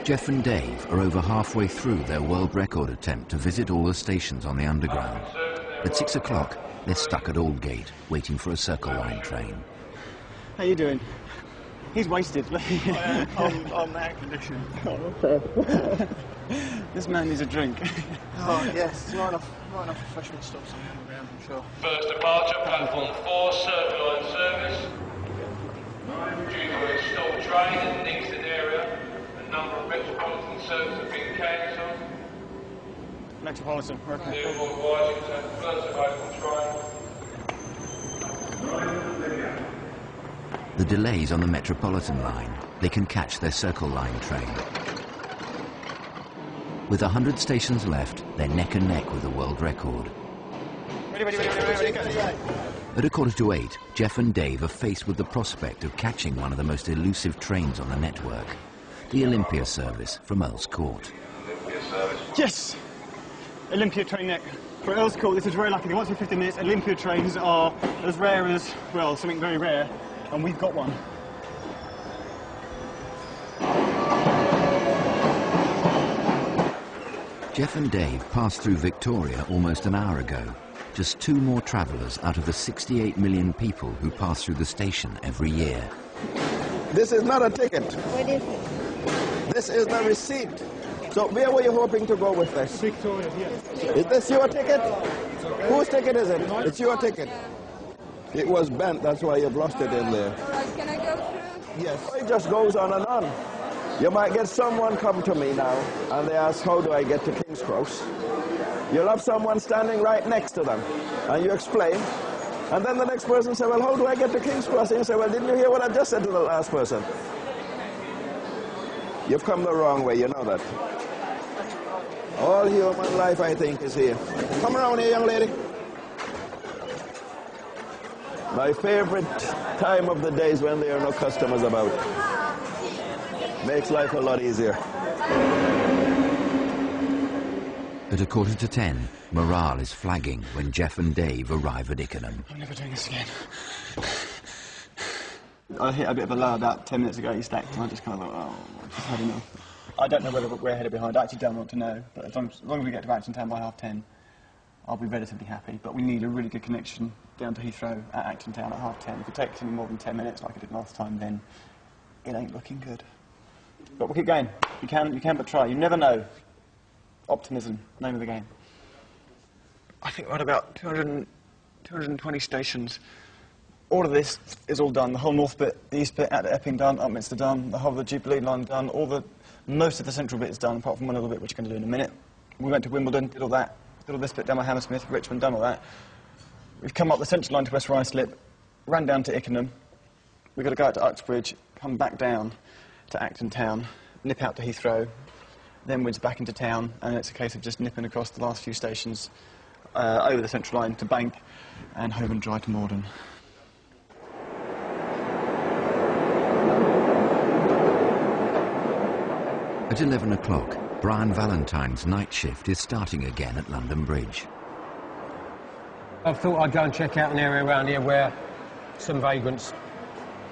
Jeff and Dave are over halfway through their world record attempt to visit all the stations on the Underground. At 6 o'clock, they're stuck at Aldgate, waiting for a Circle Line train. How you doing? He's wasted. On air conditioning. This man needs a drink. Oh, yes, it's right enough refreshment stops on the Underground, I'm sure. First departure, platform 4, Circle Line service. Due to a stalled train in the Nixon area, a number of Metropolitan services have been cancelled. Metropolitan, okay. Therefore, advising to first available train. The delays on the Metropolitan line, they can catch their Circle Line train. With 100 stations left, they're neck and neck with the world record. Ready, go. At 7:45, Jeff and Dave are faced with the prospect of catching one of the most elusive trains on the network, the Olympia service from Earl's Court. Yes! Olympia train neck. For Earl's Court, this is very lucky. Once in 50 minutes, Olympia trains are as rare as, well, something very rare, and we've got one. Jeff and Dave passed through Victoria almost an hour ago. Just 2 more travellers out of the 68 million people who pass through the station every year. This is not a ticket. What is it? This is the receipt. So where were you hoping to go with this? Victoria, yes. Is this your ticket? Whose ticket is it? It's your ticket. It was bent, that's why you've lost it in there. Can I go through? Yes. It just goes on and on. You might get someone come to me now and they ask, how do I get to King's Cross? You'll have someone standing right next to them and you explain. And then the next person say, well, how do I get to King's Cross? And you say, well, didn't you hear what I just said to the last person? You've come the wrong way, you know that. All human life, I think, is here. Come around here, young lady. My favorite time of the day is when there are no customers about. Makes life a lot easier. At 9:45, morale is flagging when Jeff and Dave arrive at Ickenham. I'm never doing this again. I hit a bit of a low about 10 minutes ago, he stacked, and I just kind of thought, oh, I've just had enough. I don't know whether we're ahead or behind. I actually don't want to know, but as long as we get to Acton Town by 10:30, I'll be relatively happy. But we need a really good connection down to Heathrow at Acton Town at 10:30. If it takes any more than 10 minutes like I did last time, then it ain't looking good. But we'll keep going. You can but try. You never know. Optimism, name of the game. I think we're at about 220 stations. All of this is all done. The whole north bit, the east bit, out to Epping done, Upminster done, the whole of the Jubilee line done, most of the central bit is done, apart from one other bit which we're going to do in a minute. We went to Wimbledon, did all that, did all this bit down by Hammersmith, Richmond, done all that. We've come up the central line to West Ruislip, ran down to Ickenham. We've got to go out to Uxbridge, come back down to Acton Town, nip out to Heathrow, then we're back into town, and it's a case of just nipping across the last few stations over the central line to Bank and home and dry to Morden. At 11 o'clock, Brian Valentine's night shift is starting again at London Bridge. I thought I'd go and check out an area around here where some vagrants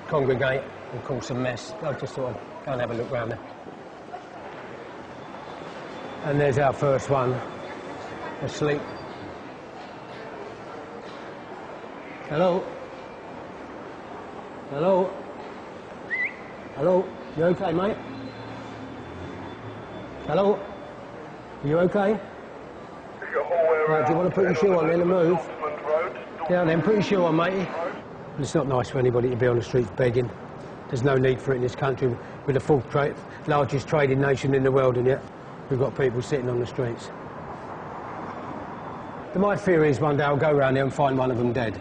congregate and cause some mess. I just thought I'd go and have a look round there. And there's our first one, asleep. Hello? Hello? Hello? You okay, mate? Hello? Are you okay? Right, do you want to put your shoe on then and move? Yeah, then put your shoe on, matey. It's not nice for anybody to be on the streets begging. There's no need for it in this country. We're the largest trading nation in the world, and yet we've got people sitting on the streets. My fear is one day I'll go around there and find one of them dead.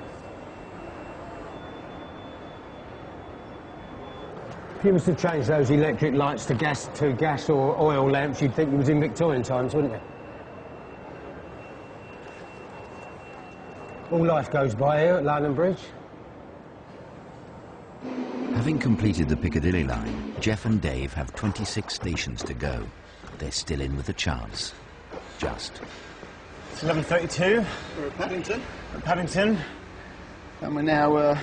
If you was to change those electric lights to gas or oil lamps, you'd think it was in Victorian times, wouldn't you? All life goes by here at London Bridge. Having completed the Piccadilly line, Jeff and Dave have 26 stations to go. They're still in with a chance. Just. It's 11:32. We're at Paddington. At Paddington. And we're now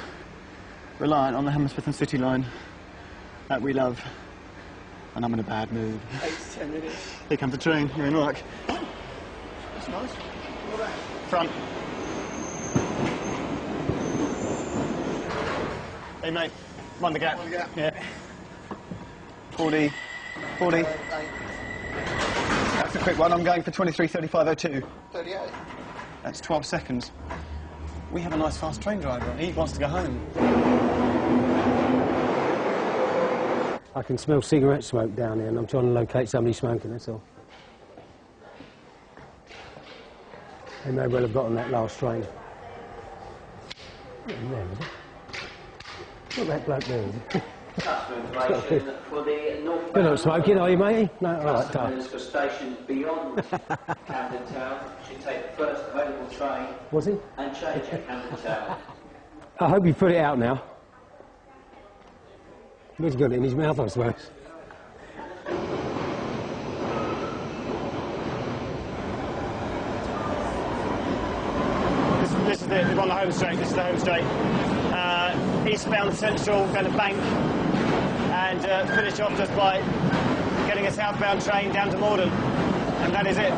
reliant on the Hammersmith and City line that we love. and I'm in a bad mood. 8 to 10 minutes. Here comes the train. You're in luck. That's nice. Front. Hey mate, mind the gap. Mind the gap. Yeah. 40. 40. That's a quick one. I'm going for 23:35:02. 38. That's 12 seconds. We have a nice fast train driver. He wants to go home. I can smell cigarette smoke down here and I'm trying to locate somebody smoking, that's all. They may well have got on that last train. Not in there, is it? Not that bloke there, is it? For the North You're not smoking, are you, matey? No, all right, customers for stations beyond Camden Town should take the first available train. Was he? And change at Camden Town. I hope you put it out now. He's got it in his mouth, I suppose. This is it. We're on the home straight. This is the home straight. Eastbound Central, down to Bank, and finish off just by getting a southbound train down to Morden. And that is it.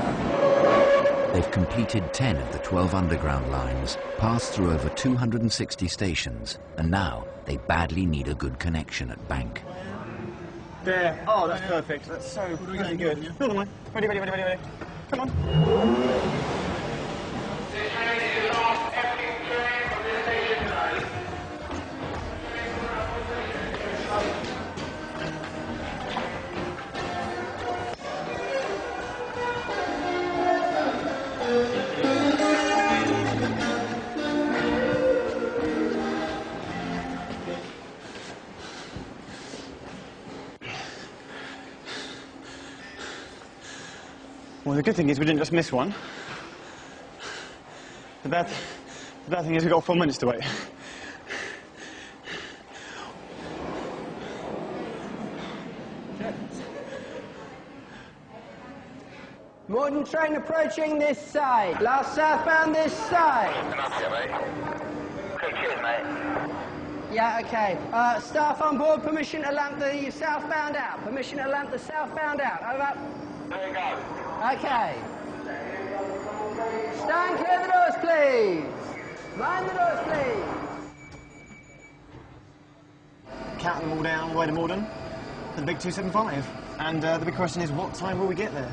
They've completed 10 of the 12 underground lines, passed through over 260 stations, and now they badly need a good connection at Bank. There. Oh, that's perfect. That's so really good. Hold on, mate. Ready, ready, ready, ready, ready. Come on. Well, the good thing is we didn't just miss one. The bad thing is we've got 4 minutes to wait. Morden train approaching this side. Last southbound this side. Cheers, mate. Yeah, okay. Staff on board, permission to lamp the southbound out. Permission to lamp the southbound out. Over. There you go. Okay. Stand clear of the doors, please. Mind the doors, please. Counting them all down, all the way to Morden for the big 275. And the big question is, what time will we get there?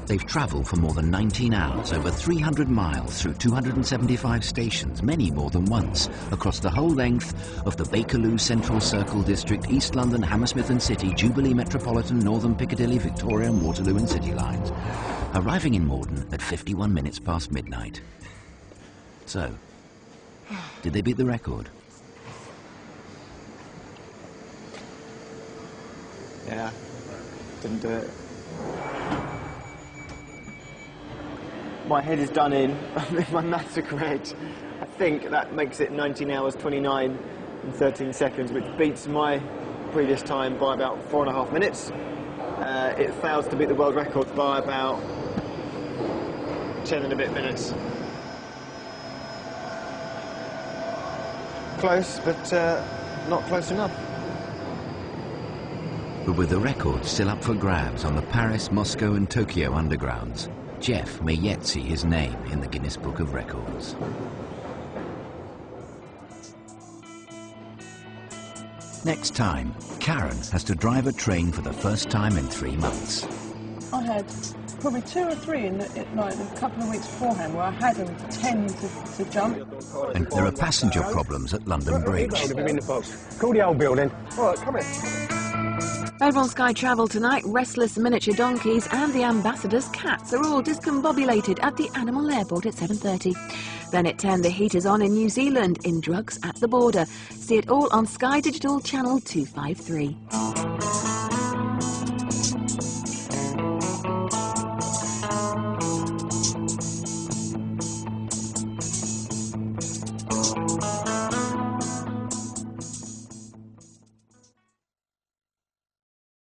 They've travelled for more than 19 hours, over 300 miles through 275 stations, many more than once, across the whole length of the Bakerloo Central Circle District, East London, Hammersmith and City, Jubilee Metropolitan, Northern Piccadilly, Victoria and Waterloo and City lines, arriving in Morden at 51 minutes past midnight. So, did they beat the record? Yeah, didn't do it. My head is done in. If my maths are correct, I think that makes it 19 hours, 29 and 13 seconds, which beats my previous time by about 4.5 minutes. It fails to beat the world record by about 10 and a bit minutes. Close, but not close enough. But with the record still up for grabs on the Paris, Moscow and Tokyo undergrounds, Jeff may yet see his name in the Guinness Book of Records. Next time, Karen has to drive a train for the first time in 3 months. I had probably 2 or 3 in a couple of weeks beforehand where I had them 10 to jump. And there are passenger problems at London Bridge. Call the old building. All right, come in. Over on Sky Travel tonight, restless miniature donkeys and the ambassador's cats are all discombobulated at the Animal Airport at 7:30. Then at 10, the heat is on in New Zealand in Drugs at the Border. See it all on Sky Digital Channel 253.